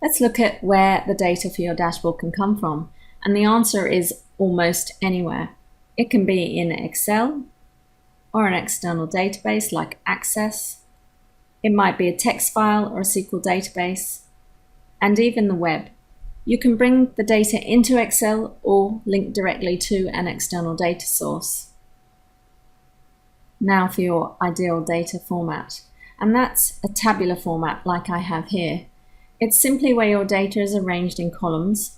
Let's look at where the data for your dashboard can come from. And the answer is almost anywhere. It can be in Excel or an external database like Access. It might be a text file or a SQL database, and even the web. You can bring the data into Excel or link directly to an external data source. Now for your ideal data format, and that's a tabular format like I have here. It's simply where your data is arranged in columns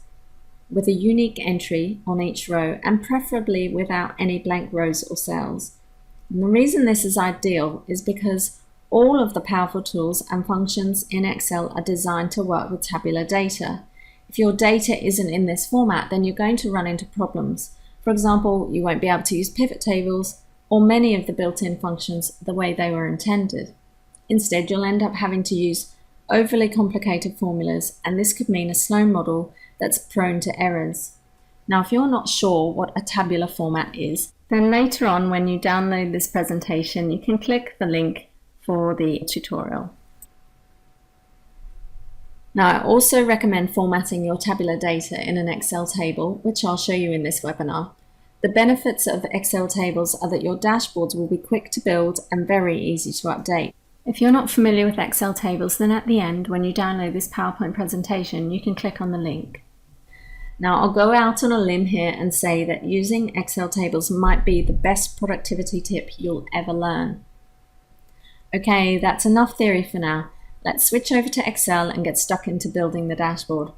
with a unique entry on each row, and preferably without any blank rows or cells. And the reason this is ideal is because all of the powerful tools and functions in Excel are designed to work with tabular data. If your data isn't in this format, then you're going to run into problems. For example, you won't be able to use pivot tables or many of the built-in functions the way they were intended. Instead, you'll end up having to use overly complicated formulas, and this could mean a slow model that's prone to errors. Now, if you're not sure what a tabular format is, then later on when you download this presentation, you can click the link for the tutorial. Now, I also recommend formatting your tabular data in an Excel table, which I'll show you in this webinar. The benefits of Excel tables are that your dashboards will be quick to build and very easy to update. If you're not familiar with Excel tables, then at the end, when you download this PowerPoint presentation, you can click on the link. Now, I'll go out on a limb here and say that using Excel tables might be the best productivity tip you'll ever learn. Okay, that's enough theory for now. Let's switch over to Excel and get stuck into building the dashboard.